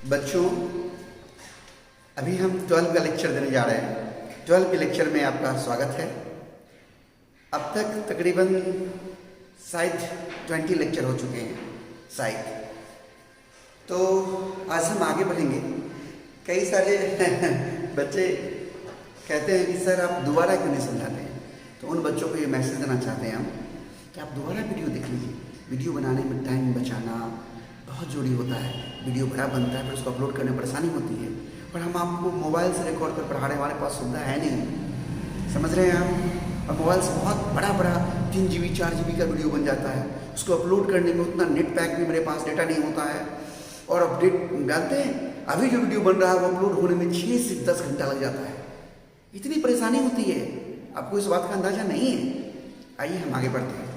बच्चों, अभी हम 12 का लेक्चर देने जा रहे हैं। 12 के लेक्चर में आपका स्वागत है। अब तक तकरीबन शायद 20 लेक्चर हो चुके हैं शायद। तो आज हम आगे बढ़ेंगे। कई सारे बच्चे कहते हैं कि सर आप दोबारा क्यों नहीं समझाते हैं। तो उन बच्चों को ये मैसेज देना चाहते हैं हम कि आप दोबारा वीडियो देख लीजिए। वीडियो बनाने में टाइम बचाना बहुत ज़रूरी होता है। वीडियो बड़ा बनता है, फिर उसको अपलोड करने में परेशानी होती है। और हम आपको मोबाइल से रिकॉर्ड कर पढ़ा रहे हैं, हमारे पास सुविधा है नहीं, समझ रहे हैं आप। और मोबाइल से बहुत बड़ा 3 GB 4 GB का वीडियो बन जाता है। उसको अपलोड करने में उतना नेट पैक भी मेरे पास डेटा नहीं होता है। और अपडेट जानते हैं, अभी जो वीडियो बन रहा है वो अपलोड होने में 6 से 10 घंटा लग जाता है। इतनी परेशानी होती है, आपको इस बात का अंदाजा नहीं है। आइए हम आगे बढ़ते हैं।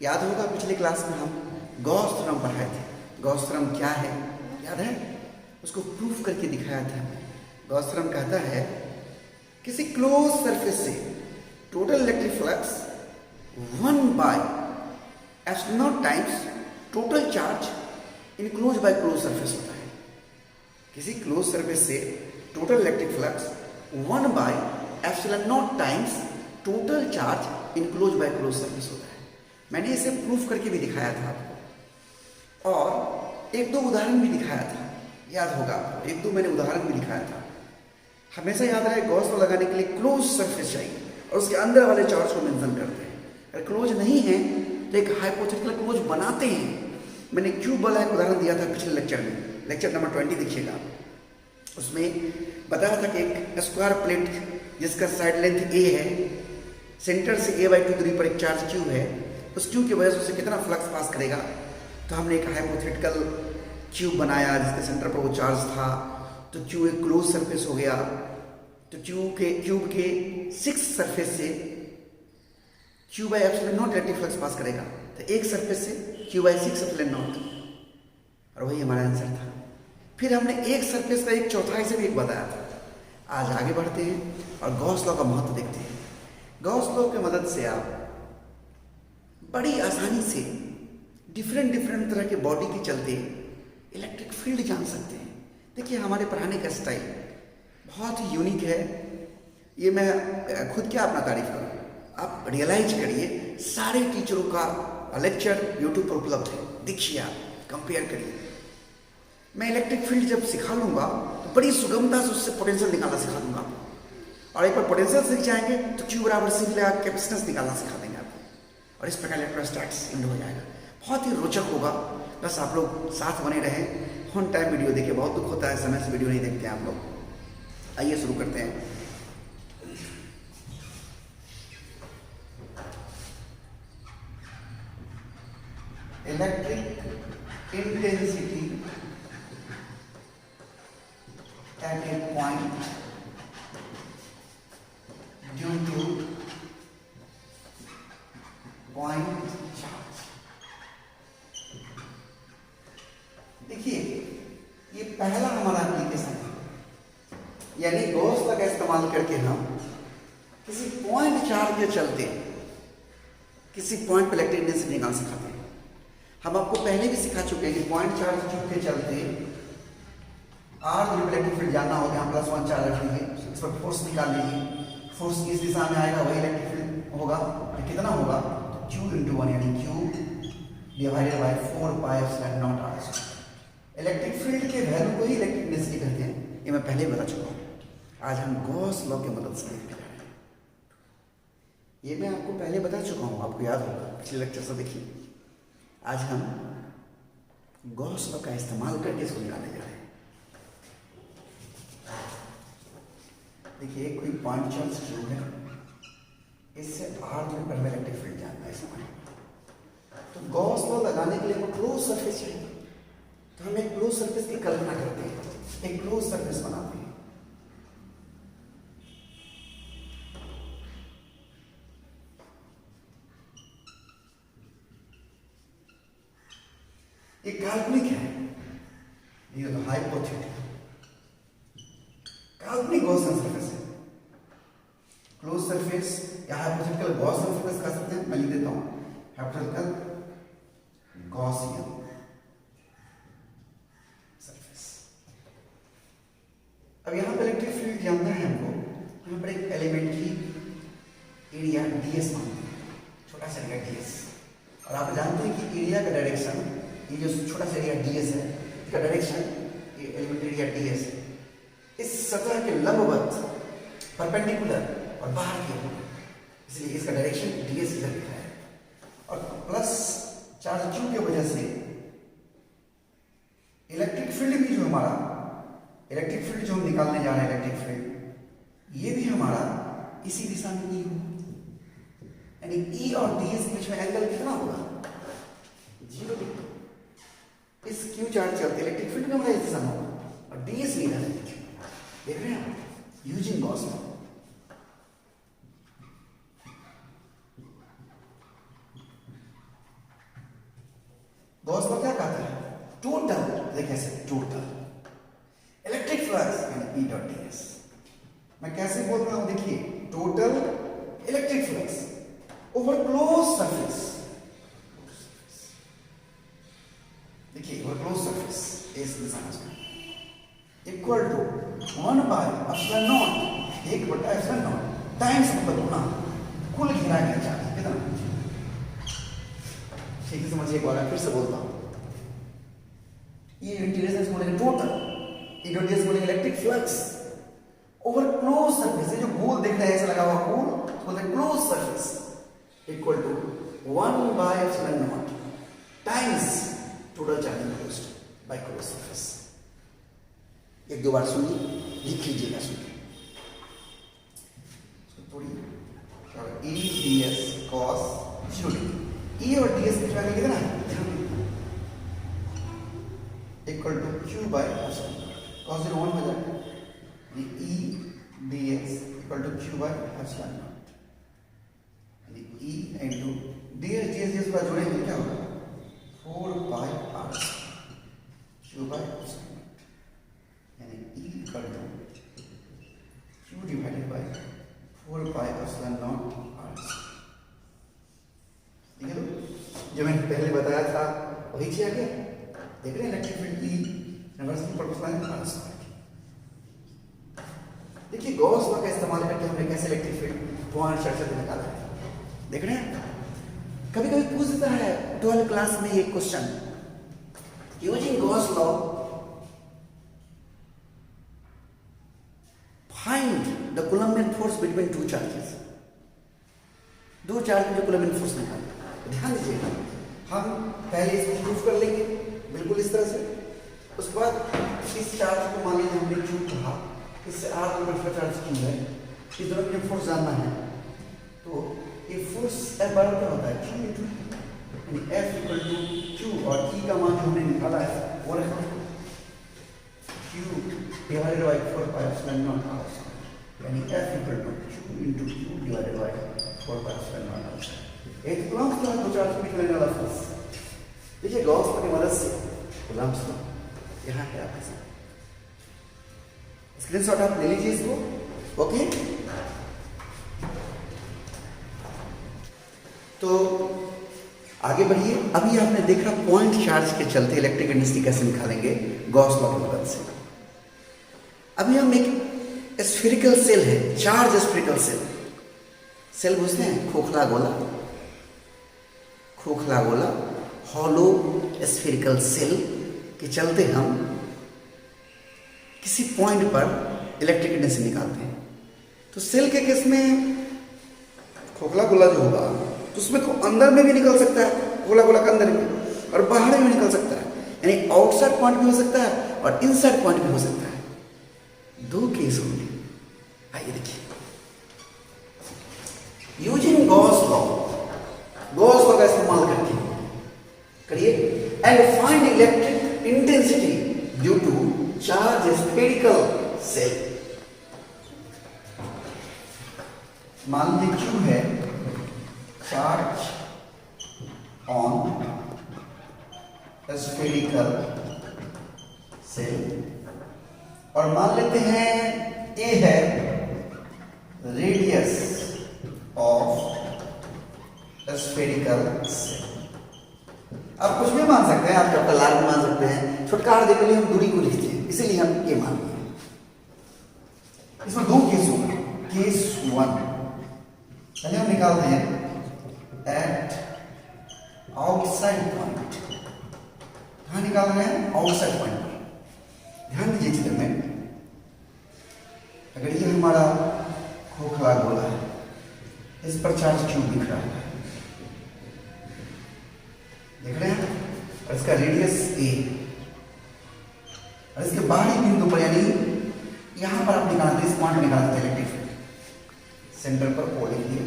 याद होगा पिछले क्लास में हम गॉस थ्योरम पढ़ाए थे। गॉस थ्योरम क्या है याद है? उसको प्रूफ करके दिखाया था। गॉस थ्योरम कहता है किसी क्लोज सरफेस से total electric flux 1/ε0 times total charge enclose by close surface होता है। किसी क्लोज सरफेस से total electric flux 1/ε0 times total charge enclose by close surface होता है। मैंने इसे प्रूफ करके भी दिखाया था आपको, और 1-2 उदाहरण भी दिखाया था। याद होगा आपको, 1-2 मैंने उदाहरण भी दिखाया था। हमेशा याद रहे, गॉस लॉ लगाने के लिए क्लोज सरफेस चाहिए और उसके अंदर वाले चार्ज को मेंशन करते हैं। अगर क्लोज नहीं है तो एक हाइपोथेटिकल क्लोज बनाते हैं। मैंने क्यूब वाला एक उदाहरण दिया था पिछले लेक्चर में, लेक्चर नंबर 20 देखिएगा। उसमें बताया था कि एक स्क्वायर प्लेट जिसका साइड लेंथ ए है, सेंटर से a/2 दूरी पर एक चार्ज क्यू है, उस क्यू की वजह से उसे कितना फ्लक्स पास करेगा। तो हमने एक हाइपोथेटिकल क्यूब बनाया जिसके सेंटर पर वो चार्ज था। तो क्यू एक क्लोज सरफेस हो गया। तो क्यूब के 6 सरफेस से Q/ε0 इलेक्ट्रिक फ्लक्स पास करेगा। तो एक सरफेस से Q/6ε0, और वही हमारा आंसर था। फिर हमने एक सरफेस का 1/4 से भी एक बताया था। आज आगे बढ़ते हैं और गॉस लॉ का महत्व देखते हैं। गॉस लॉ की मदद से आप बड़ी आसानी से डिफरेंट तरह के बॉडी के चलते इलेक्ट्रिक फील्ड जान सकते हैं। देखिए हमारे पढ़ाने का स्टाइल बहुत ही यूनिक है। ये मैं खुद क्या अपना तारीफ करूँ, आप रियलाइज करिए। सारे टीचरों का लेक्चर यूट्यूब पर उपलब्ध है, देखिए आप कंपेयर करिए। मैं इलेक्ट्रिक फील्ड जब सिखा लूँगा तो बड़ी सुगमता से उससे पोटेंशियल निकालना सिखा दूंगा आपको। और एक बार पोटेंशियल सीख जाएंगे तो Q=C कैपेसिटेंस निकालना सिखा देंगे आपको। और इस प्रकार इलेक्ट्रोस्टैटिक्स इंड हो जाएगा। बहुत ही रोचक होगा। बस आप लोग साथ बने रहें, ऑन टाइम वीडियो देखिए। बहुत दुख होता है समय से वीडियो नहीं देखते हैं आप लोग। आइए शुरू करते हैं। Electric intensity at A point due two point charge. देखिए ये पहला हमारा एप्लीकेशन है, यानी गॉस लॉ का इस्तेमाल करके हम किसी पॉइंट चार्ज के चलते किसी पॉइंट पर इलेक्ट्रिक इंटेंसिटी निकाल सिखाते हैं। हम आपको पहले भी सिखा चुके हैं कि पॉइंट चार्ज के चलते R दूरी पर इलेक्ट्रिक फील्ड जानना होगा। यहाँ +1 चार्ज रख लीजिए, इस पर फोर्स निकाल लीजिए। फोर्स इस दिशा में आएगा, वही इलेक्ट्रिक फील्ड होगा। तो कितना होगा? Q×1 यानी Q/4πε0r²। इलेक्ट्रिक फील्ड के वैल्यू को ही इलेक्ट्रिक इंटेंसिटी कहते हैं। ये मैं पहले ही बता चुका हूँ। आज हम गॉस लॉ की मदद से देखने जा रहे हैं। ये मैं आपको पहले बता चुका हूँ, आपको याद होगा पिछले लेक्चर से। देखिए आज हम गॉस लॉ का इस्तेमाल करके इसको निकालने जा रहे हैं। देखिए कोई पॉइंट चार्ज क्यू है, इससे R दूरी पर हमें इलेक्ट्रिक फील्ड जानना है समय। तो गॉस लॉ लगाने के लिए हमें क्लोज सरफेस चाहिए। तो हम एक क्लोज सरफेस की कल्पना करते हैं, एक क्लोज सरफेस बनाते हैं। ये काल्पनिक है, ये तो हाइपोथेटिकल काल्पनिक गॉसियन सरफेस है। क्लोज सरफेस या हाइपोथेटिकल गॉसियन सरफेस कह सकते हैं। मैं लिख देता हूं हाइपोथेटिकल गॉसियन सरफेस। अब यहाँ पर इलेक्ट्रिक फील्ड जानना है हमको, यहाँ पर एक एलिमेंट्री एरिया ds मानते हैं, छोटा सा एरिया ds, और आप जानते हैं कि एरिया का डायरेक्शन, ये जो छोटा सा एरिया ds है, इसका डायरेक्शन ये एलिमेंट्री एरिया ds है, इस सतह के लंबवत परपेंडिकुलर और बाहर की ओर, इसलिए इसका डायरेक्शन ds इधर लिखा है। और प्लस चार्ज q की वजह से इलेक्ट्रिक फील्ड भी जो हमारा, इलेक्ट्रिक फील्ड जो हम निकालने जा रहे हैं, इलेक्ट्रिक फील्ड ये भी हमारा इसी दिशा में ई होगा, यानी ई और ds के बीच में एंगल कितना होगा, 0 डिग्री। इस q चार्ज चलते इलेक्ट्रिक फील्ड भी हमारा इस दिशा में होगा और ds भी इधर है, देख रहे हैं आप, using Gauss law. Gauss law क्या कहता है, टोटल, देखिए ऐसे टोटल इलेक्ट्रिक फ्लक्स यानी E डॉट ds। मैं कैसे बोल रहा हूं, देखिए total electric flux over close surface, देखिए ओवर क्लोज सरफेस इस दिशा में equal to 1 by epsilon naught, epsilon naught times मतलब गुना कुल घेरा गया चार्ज कितना। ठीक है, समझिए, एक बार फिर से बोलता हूं, ये इंटीग्रेशन बोलेंगे टोटल, E डॉट ds बोलेंगे electric flux over close surface, ये जो गोल दिख रहा है ऐसा लगा हुआ गोल बोलते हैं close surface, equal to 1 by epsilon not times total charge enclosed by close surface. एक दो बार सुनिए, लिख लीजिएगा, सुनिए थोड़ी, E ds cos 0 degree, E और ds के बीच में कितना है, 0 degree, equal to q by epsilon cos 0 1 हो जाएगा, E ds equal to q by epsilon not, यानी E इनटू ds पर जोड़ेंगे क्या होगा, 4 pi r q by epsilon not, यानी E equal to q divided by 4 pi epsilon not r। ठीक है, तो जो मैंने पहले बताया था वही चीज आ गया, देख रहे हैं इलेक्ट्रिक फील्ड की इन्वर्सली प्रोपोर्शनल है। देखिए गॉस लॉ का इस्तेमाल करके हमने कैसे इलेक्ट्रिक फील्ड पॉइंट चार्ज से निकाला है, देख रहे हैं। कभी कभी पूछ देता है 12th क्लास में ये question, using Gauss law find the coulombian force between two charges, दो चार्ज में जो कूलम्बियन फोर्स निकालना। ध्यान दीजिएगा, हम पहले इसको प्रूफ कर लेंगे बिल्कुल इस तरह से, उसके बाद इस चार्ज को मान लीजिए हमने क्यू कहा, इससे r किलोमीटर का चार्ज क्यू है, इस दोनों में फोर्स जानना है, तो ये फोर्स F बराबर क्या होता है, Q इनटू, यानी F इक्वल टू Q, और E का मान हमने निकाला है वो रखा Q divided by 4 pi epsilon not r, यानी F equal to Q into Q divided by 4 pi epsilon not r। एक कूलम्ब का दो चार्ज में निकलने वाला फोर्स, देखिए गॉस लॉ की मदद से कूलम्ब लॉ यहाँ है आपके साथ, स्क्रीनशॉट आप ले लीजिए इसको, ओके। तो आगे बढ़िए, अभी आपने देखा पॉइंट चार्ज के चलते इलेक्ट्रिक इंटेंसिटी कैसे निकालेंगे गॉस लॉ की मदद से। अभी हम एक स्फेरिकल सेल है, चार्ज स्फेरिकल सेल, सेल बुझते हैं, खोखला गोला, खोखला गोला हॉलो स्फेरिकल सेल के चलते हम किसी पॉइंट पर इलेक्ट्रिक इंटेंसिटी निकालते हैं। तो सेल के केस में खोखला गोला जो होगा तो उसमें तो अंदर में भी निकल सकता है, खोखला गोला के अंदर में, और बाहर में भी निकल सकता है, यानी आउटसाइड पॉइंट भी हो सकता है और इनसाइड पॉइंट भी हो सकता है, दो केस होंगे। आइए देखिए, using Gauss law, Gauss law का इस्तेमाल करके करिए, and find electric intensity due to charge spherical shell. मान लीजिए Q है चार्ज ऑन स्फेरिकल सेल, और मान लेते हैं A है रेडियस ऑफ स्फेरिकल सेल। आप कुछ भी मान सकते हैं, आप कैपिटल R भी मान सकते हैं, छोटका r देने के लिए हम दूरी को लिखते हैं, इसीलिए हम ये मान लिया। इसमें दो केस होगा। केस 1 पहले हम निकालते हैं एट आउटसाइड पॉइंट। कहाँ निकाल रहे हैं? आउटसाइड पॉइंट पर। ध्यान दीजिए चित्र में, अगर ये हमारा खोखला गोला है, इस पर चार्ज क्यों दिख रहा है? देख रहे हैं? और इसका रेडियस a, और इसके बाहरी बिंदु पर यानी यहां पर आप निकालते हैं, इस पॉइंट निकालते हैं इलेक्ट्रिक फील्ड सेंटर पर O लिख दिए।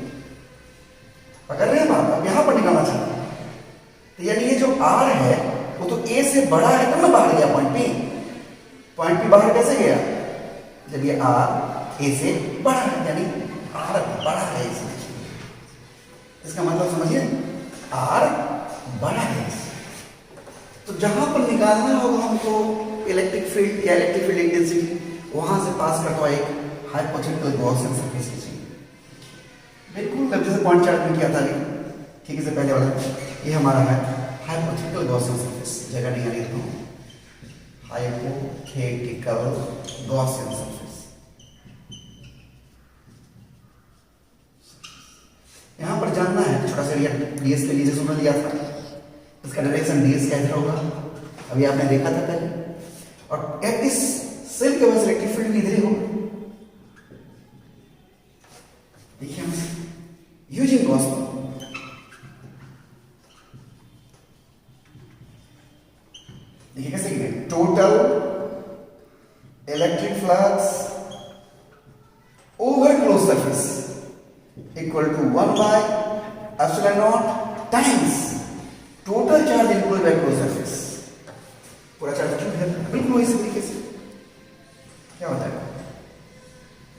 पकड़ रहे हैं बात? अब यहां पर निकालना चाहते हैं तो यानी ये जो R है वो तो A से बड़ा है, तब ना बाहर गया पॉइंट P। पॉइंट P बाहर कैसे गया? जब ये R A से बड़ा है, यानी R बड़ा है इसे। इसका मतलब समझिए, R बड़ा है। तो जहां पर निकालना होगा हमको इलेक्ट्रिक फील्ड या इलेक्ट्रिक फील्ड इंटेंसिटी, वहां से पास करता हुआ एक हाइपोथेटिकल गॉसियन सरफेस चाहिए। बिल्कुल अब जैसे पॉइंट चार्ट में किया था, ठीक है, से पहले वाला ये हमारा है हाइपोथेटिकल गॉसियन सरफेस। जगह नहीं आ रही तो हाइपोथेटिकल गॉसियन सरफेस। यहां पर जानना है छोटा सा एरिया ds के लिए, जैसे हमने लिया था, इसका डायरेक्शन ds का इधर होगा, अभी आपने देखा था पहले। और इस सेल के पास इलेक्ट्रिक फील्ड भी इधर ही होगा। देखिए यूजिंग गॉस लॉ, देखिए कैसे लिखेंगे? Total electric flux over close surface equal to 1 by epsilon not times total charge enclose by close surface. पूरा चार्ज क्यों है? बिल्कुल वही तरीके से क्या होता है?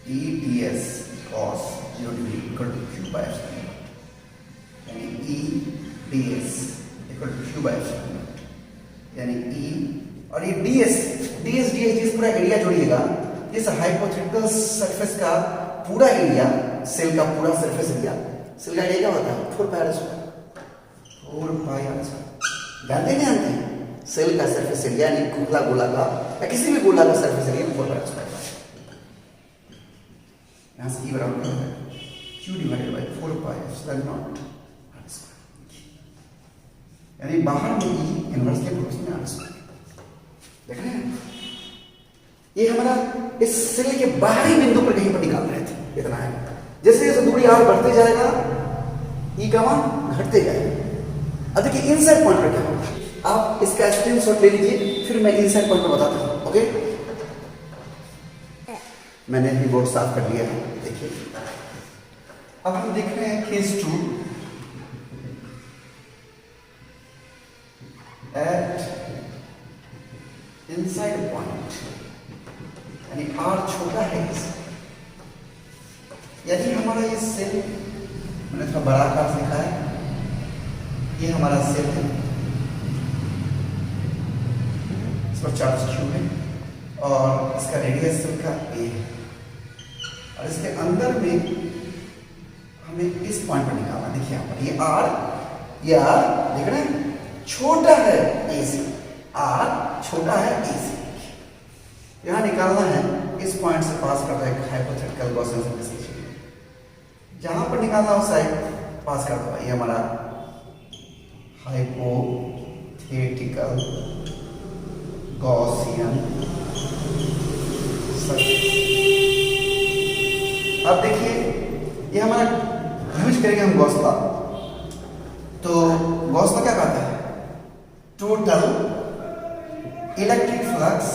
E ds cos 0 degree equal to q by epsilon not, यानी E ds equal to q by epsilon not, यानी E और ये ds पूरा एरिया जोड़िएगा। इस हाइपोथेटिकल सरफेस का पूरा एरिया, सेल का पूरा सरफेस एरिया, सेल का एरिया क्या होता है? 4 pi r square. 4 pi r square जानते नहीं जानते? सेल का सरफेस एरिया यानी खोखला गोला का या किसी भी गोला का surface area 4 pi r square. यहां से E बराबर क्या होता है? q divided by 4 pi epsilon not r square, यानी बाहर में E इनवर्स के प्रोपोर्शनल में r स्क्वायर। देख रहे हैं? ये हमारा इस सेल के बाहरी बिंदु पर कहीं पर निकाल रहे थे, इतना है। जैसे जैसे दूरी r बढ़ते जाएगा E का मान घटते जाएगा। अब देखिए इनसाइड पॉइंट पर क्या होगा, आप इसका स्क्रीनशॉट ले लीजिए, फिर मैं इनसाइड पॉइंट पर बताता हूं। ओके, मैंने भी बोर्ड साफ कर लिया है। देखिए अब हम देख रहे हैं केस 2 एट इनसाइड पॉइंट, यानी R छोटा है इसे, यानी हमारा ये सेल, मैंने थोड़ा बड़ा आकार से लिखा है, ये हमारा सेल है, इस पर चार्ज Q है और इसका रेडियस सेल का A है। और इसके अंदर में हमें इस पॉइंट पर निकालना। देखिए यहाँ पर ये R देख रहे हैं, छोटा है A से, R छोटा है A से। यहां निकालना है, इस पॉइंट से पास करता है हाइपोथेटिकल गॉसियन सरफेस। जहां पर निकालना हो साइड पास करता है, ये हमारा हाइपोथेटिकल गॉसियन सरफेस। अब देखिए ये हमारा यूज करेंगे हम गॉस लॉ। तो गॉस लॉ क्या कहता है? Total electric flux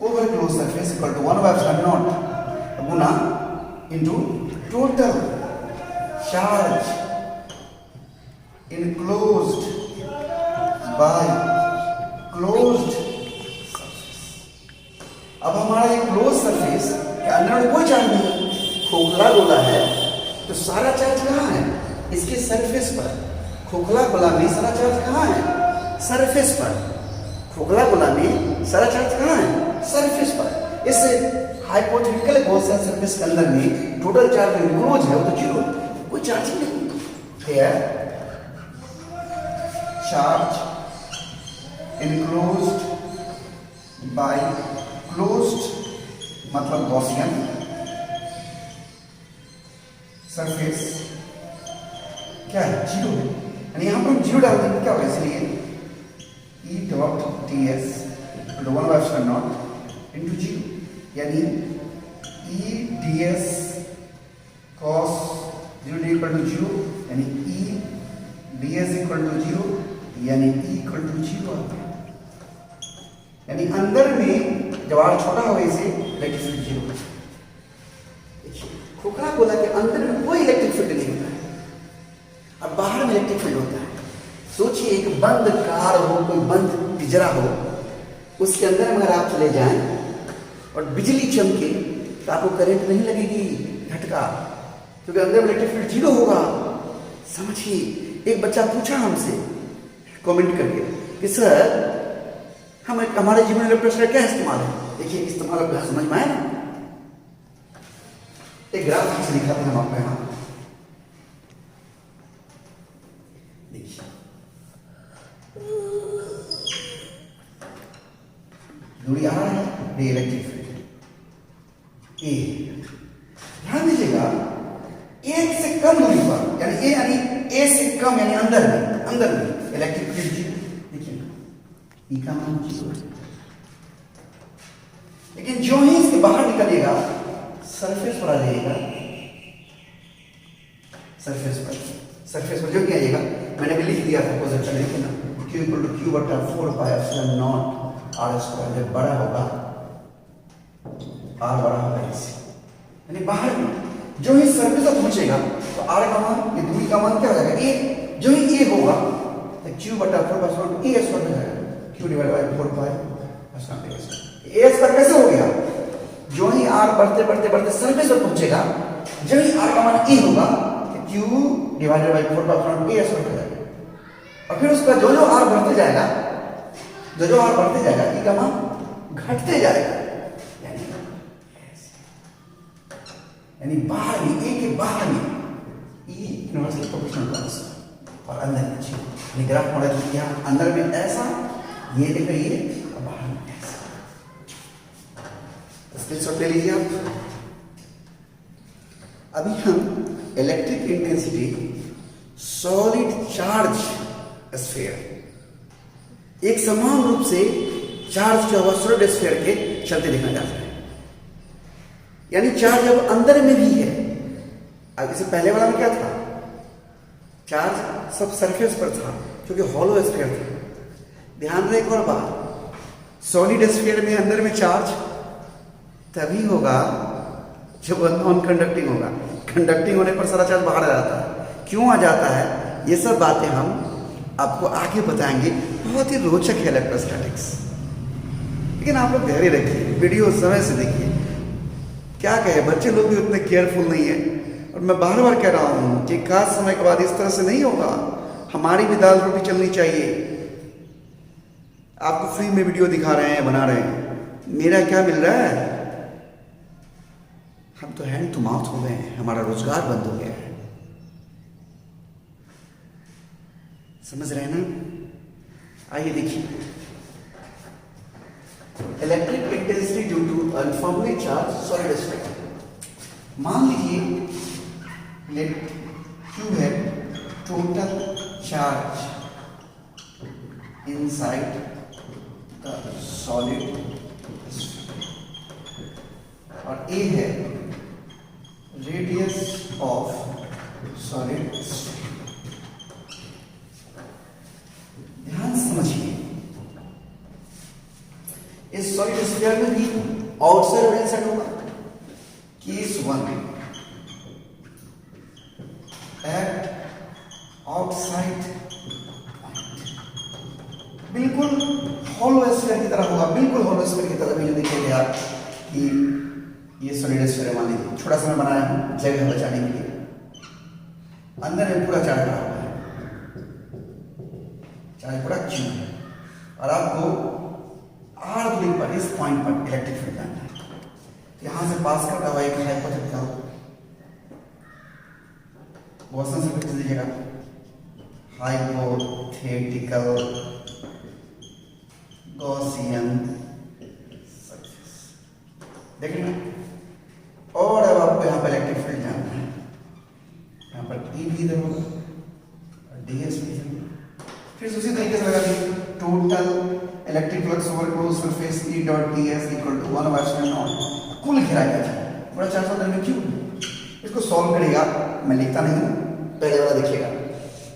over close surface equal to 1 by epsilon not गुना into total charge enclosed by closed surface. अब हमारा ये क्लोज सरफेस के अंदर कोई चार्ज नहीं, खोखला गोला है, तो सारा चार्ज कहाँ है? इसके सरफेस पर। खोखला गोला में सारा चार्ज कहाँ है? सरफेस पर। खोखला गोला में सारा चार्ज कहाँ है? सरफेस पर। इस हाइपोथेटिकल गॉसियन सरफेस के अंदर में टोटल चार्ज इनक्लोज है, वो तो जीरो, कोई चार्ज ही नहीं है। चार्ज इनक्लोज्ड बाय क्लोज्ड मतलब गॉसियन सरफेस क्या है, जीरो है, यानी यहाँ पर हम जीरो डाल देंगे, क्या होगा, इसलिए E dot T S one by epsilon naught into zero, यानी E D S cos zero D equal to zero, यानी E D S equal to zero, यानी ई इक्वल टू जीरो आता है। यानी अंदर में जब आर छोटा हो इसे इलेक्ट्रिक फील्ड जीरो। देखिए खोखला बोला कि अंदर में कोई इलेक्ट्रिक फील्ड नहीं होता है और बाहर में इलेक्ट्रिक फील्ड होता है। सोचिए एक बंद कार हो, कोई बंद पिंजरा हो, उसके अंदर अगर आप चले जाएं और बिजली चमके तो आपको करंट नहीं लगेगी, झटका, क्योंकि अंदर में इलेक्ट्रिक फील्ड जीरो होगा। समझिए, एक बच्चा पूछा हमसे कमेंट करके कि सर हम हमारे जीवन में इलेक्ट्रिसिटी का क्या इस्तेमाल है। देखिए इस्तेमाल आपको समझ में आया ना, एक ग्राफ से दिखाते हैं हम आपको यहाँ। देखिए दूरी आ रहा है, ये इलेक्ट्रिक फील्ड ए, ध्यान दीजिएगा एक से कम दूरी पर, यानी ए से कम, यानी अंदर में इलेक्ट्रिक फील्ड जीरो। देखिए ई का मान जीरो है, लेकिन जो ही इसके बाहर निकलेगा सरफेस पर आ जाएगा, सरफेस पर जो क्या आएगा, मैंने भी लिख दिया था क्वेश्चन में, लेकिन Q इक्वल टू Q बटा 4 pi epsilon not R square, जब बड़ा होगा R बड़ा होगा इससे, यानी बाहर में जो ही सरफेस पर पहुंचेगा तो R का मान, ये दूरी का मान क्या हो जाएगा, A, जो ही A होगा तो Q बटा 4 पाई एप्सिलॉन A स्क्वायर हो जाएगा, Q divide by 4 pi epsilon A square. A square कैसे हो गया, जो ही R बढ़ते सरफेस पर पहुंचेगा, जो ही R का मान A होगा तो Q divided by 4 pi epsilon A square हो जाएगा। और फिर उसका जो R बढ़ते जाएगा, जो R बढ़ते जाएगा, E का मान घटते जाएगा, यानी बाहर में, ए के बाहर में E यूनिवर्सल प्रोपोर्शनल टर्म्स और अंदर में जीरो। यानी ग्राफ मॉडल किया, अंदर में ऐसा, ये देखो ये, और बाहर में ऐसा। स्क्रीनशॉट ले लीजिए आप। अभी हम electric intensity solid charge sphere, एक समान रूप से चार्ज जो हुआ सॉलिड स्फीयर के चलते देखना चाहते हैं, यानी चार्ज अब अंदर में भी है। अब इससे पहले वाला में क्या था, चार्ज सब सरफेस पर था क्योंकि हॉलो स्फीयर था। ध्यान रहे एक और बात, सॉलिड स्फीयर में अंदर में चार्ज तभी होगा जब नॉन कंडक्टिंग होगा, कंडक्टिंग होने पर सारा चार्ज बाहर आ जाता है। क्यों आ जाता है, ये सब बातें हम आपको आगे बताएंगे, बहुत ही रोचक है इलेक्ट्रोस्टैटिक्स। लेकिन आप लोग धैर्य रखिए, वीडियो समय से देखिए। क्या कहे, बच्चे लोग भी उतने केयरफुल नहीं है, और मैं बार बार कह रहा हूं कि खास समय के बाद इस तरह से नहीं होगा। हमारी भी दाल रोटी चलनी चाहिए। आपको फ्री में वीडियो दिखा रहे हैं, बना रहे हैं, मेरा क्या मिल रहा है, हम तो हैंड टू माउथ हो गए हैं, हमारा रोजगार बंद हो गया है। समझ रहे हैं ना। आइए देखिए, electric intensity due to uniformly charge solid sphere. मान लीजिए Q है total charge inside the solid और A है रेडियस ऑफ सॉलिड स्फीयर। ध्यान समझिए, इस सॉलिड स्फीयर में भी आउटसाइड और इनसाइड होगा। केस 1 एट आउटसाइड बिल्कुल हॉलो स्फीयर की तरह होगा, बिल्कुल हॉलो स्फीयर की तरह। भी जो देखिए गया कि ये सॉलिड स्फीयर मान लीजिए, छोटा सा मैं बनाया हूं जगह बचाने के लिए। अंदर में पूरा चार्ज रहा हुआ है, चार्ज पूरा Q है, और आपको R दूरी पर इस पॉइंट पर इलेक्ट्रिक फील्ड जानना है। यहां से पास करता हुआ एक हाइपोथेटिकल गॉसियन सरफेस दीजिएगा, हाइपोथेटिकल गॉसियन सरफेस। देखिए flux over close surface E dot ds equal to 1 by epsilon not कुल घेराई का पूरा चार्ज अंदर में क्यों। इसको सॉल्व करेगा, मैं लिखता नहीं हूँ, पहले वाला देखिएगा,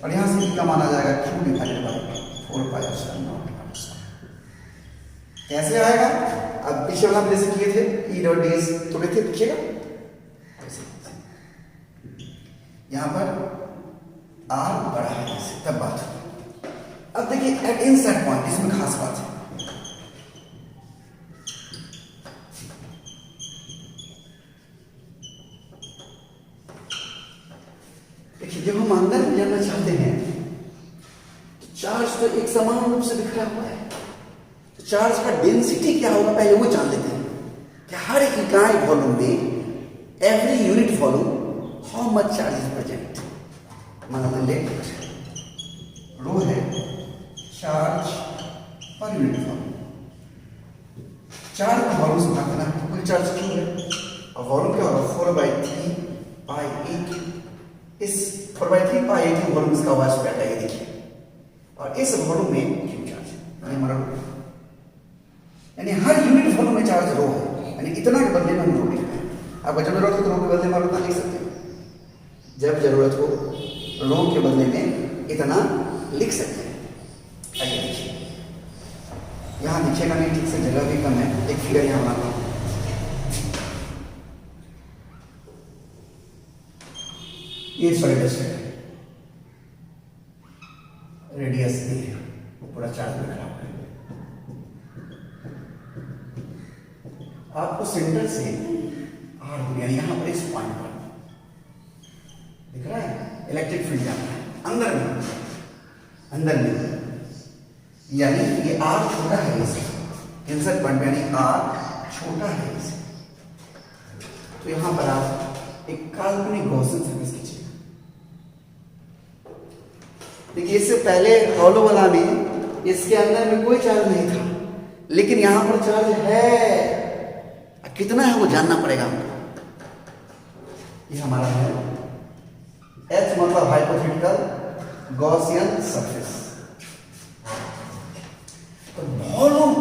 और यहाँ से क्या माना जाएगा Q divided by 4 pi epsilon not. कैसे आएगा, अब पीछे वाला हम जैसे किए थे E डॉट ds तो देखिए देखिएगा यहाँ पर R बड़ा है जैसे, तब बात। अब देखिए एट इनसाइड पॉइंट, इसमें खास बात है, देखिए जब हम अंदर में जाना चाहते हैं तो चार्ज तो एक समान रूप से बिखरा हुआ है, तो चार्ज का डेंसिटी क्या होगा पहले वो जान लेते हैं कि हर इकाई वॉल्यूम में every unit volume how much charge is present. मान लेट रो है charge per unit volume, charge का वॉल्यूम से भागना है, कुल चार्ज क्यों है, और वॉल्यूम क्या होगा 4/3 पाई ए क्यू। इस 4/3 पाई ए क्यू वॉल्यूम इसका वास्ट बैठा है, देखिए, और इस वॉल्यूम में क्यू चार्ज है, हमारा यानी हर यूनिट वॉल्यूम में चार्ज रो है, यानी इतना के बदले में हम रो लिख रहे हैं। आपको जब जरूरत हो तो रो के बदले में उतना लिख सकते हैं, जब जरूरत हो रो के बदले में इतना लिख सकते हैं। आइए देखिए, यहाँ लिखिएगा नहीं ठीक से, जगह भी कम है, एक फिगर यहाँ बनाता हूँ। ये सॉलिड है, रेडियस ए है, पूरा चार्ज बिखरा हुआ है। आपको सेंटर से आर यानी यहाँ पर इस पॉइंट पर दिख रहा है इलेक्ट्रिक फील्ड जाना है अंदर में, अंदर में, यानी ये आर छोटा है इसे, इनसाइड पॉइंट यानी आर छोटा है इसे, तो यहां पर आप एक काल्पनिक गॉसियन सर्फेस खींचिए। देखिए इससे पहले हॉलो वाला में इसके अंदर में कोई चार्ज नहीं था, लेकिन यहां पर चार्ज है, कितना है वो जानना पड़ेगा हमको। ये हमारा है H मतलब हाइपोथेटिकल गॉसियन सरफेस, तो वॉल्यूम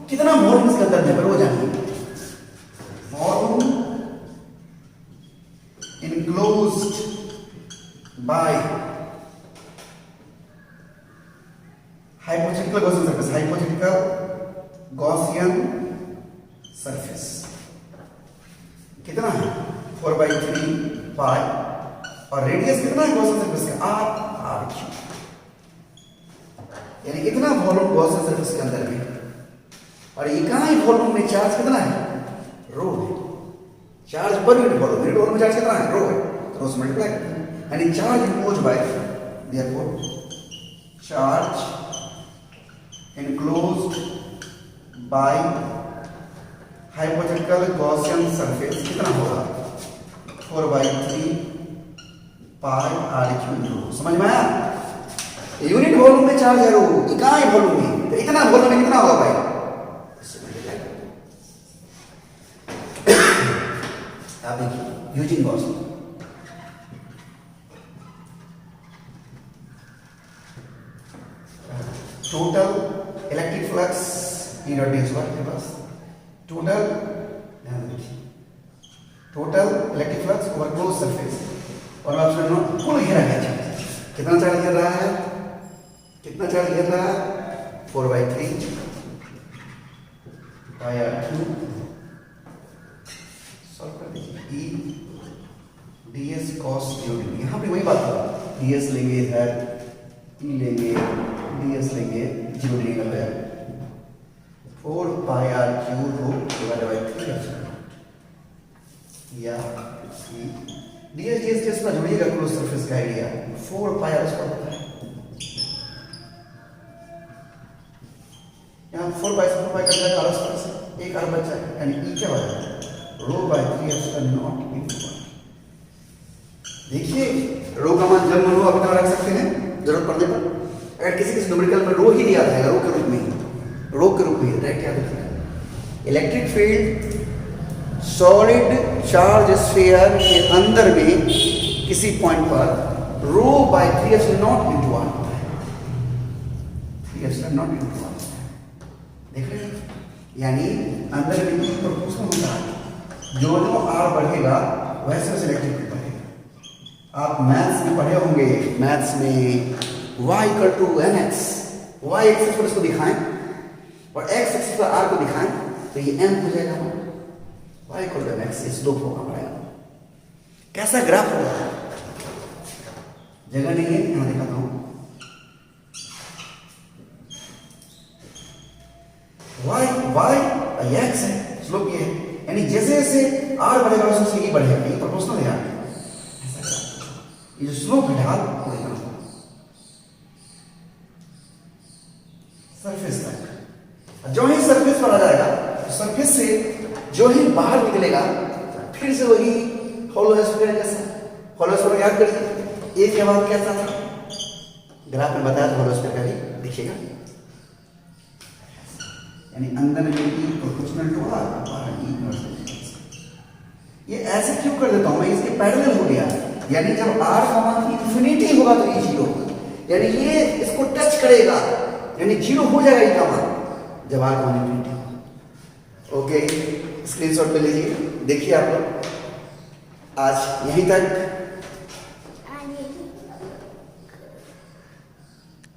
कितना वॉल्यूम इसके अंदर है वो जानिए। Volume enclosed bye hypothetical Gaussian surface, hypothetical Gaussian surface कितना है 4/3 पाई, और रेडियस कितना है गॉसियन सरफेस का आर क्यू, यानी इतना वॉल्यूम गॉसियन सरफेस के अंदर में, और इकाई वॉल्यूम में चार्ज कितना है रो है, charge per unit volume, unit volume में चार्ज कितना है रो है, तो रो से मल्टीप्लाई करते हैं, यानी charge enclosed bye therefore charge enclosed bye hypothetical Gaussian surface कितना होगा 4/3 पाई आर क्यू। समझ में आया, यूनिट वॉल्यूम में चार्ज है रो, इकाई वॉल्यूम में, तो इतना वॉल्यूम में कितना होगा भाई, आप देखिए using Gaussian, total electric flux E dot ds के पास टोटल, ध्यान देखिए, total electric flux over close surface, और ऑप्शन नोट कुल घेरा है चार्ज, कितना चार्ज घेर रहा है, कितना चार्ज घेर रहा है 4/3 पाई आर क्यू। सॉल्व कर दीजिए E ds cos 0, यहाँ पे वही बात होगा, ds लेंगे इधर, E लेंगे, ds लेंगे 0 डिग्री का 4 pi R Q rho divided by 3 या ds का जोड़िएगा क्लोज सरफेस का एरिया 4 पाई आर स्क्वायर होता है, यहाँ 4 पाई कट जाएगा आर स्क्वायर से, एक आर बच जाएगा, यानी E क्या बचा rho by 3 epsilon naught into 1। देखिए रो का मान जब मन हो अपना रख सकते हैं जरूरत पड़ने पर, अगर किसी न्यूमेरिकल में रो ही दिया था रो के रूप में, रो के रूप में राइट याद रखना। Electric field solid charge sphere के अंदर में किसी पॉइंट पर रो बाय 3 एप्सिलॉन नॉट इनटू 1 होता है, 3 एप्सिलॉन नॉट इनटू 1। यानी अंदर में भी प्रोपोर्शनल होता है, जो जो आर बढ़ेगा वैसे वैसे इलेक्ट्रिक फील्ड बढ़ेगा। आप मैथ्स में पढ़े होंगे, मैथ्स में y equal to M X, Y axis पर इसको दिखाएं और x एक्सिस पर r को दिखाएं तो ये m हो जाएगा, y equal to M X, ये स्लोप होगा हमारा। कैसा ग्राफ होगा, जगह नहीं है, यहां दिखाता हूं। y x है, स्लोप ये है, यानी जैसे जैसे r बढ़ेगा वैसे वैसे ये बढ़ेगा, ये प्रोपोर्शनल है यार। ये जो स्लोप है ढाल सरफेस तक, जो ही सरफेस पर आ जाएगा तो सरफेस से जो ही बाहर निकलेगा फिर से वही होलो स्फीयर जैसा। होलो स्फीयर याद करिए, एक जवाब कैसा था, ग्राफ में बताया था होलो स्फीयर का भी, देखिएगा यानी अंदर में ई प्रोपोर्शनल टू आर, बाहर ई इनवर्स। ये ऐसे क्यों कर देता हूं मैं, इसके पैरेलल हो गया, यानी जब r का मान इंफिनिटी होगा तो ये जीरो होगा, यानी ये इसको टच करेगा, यानी जीरो हो जाएगा ये का मान जब r का मान इंफिनिटी होगा। ओके, स्क्रीनशॉट पे लीजिए, देखिए आप लोग। आज यहीं तक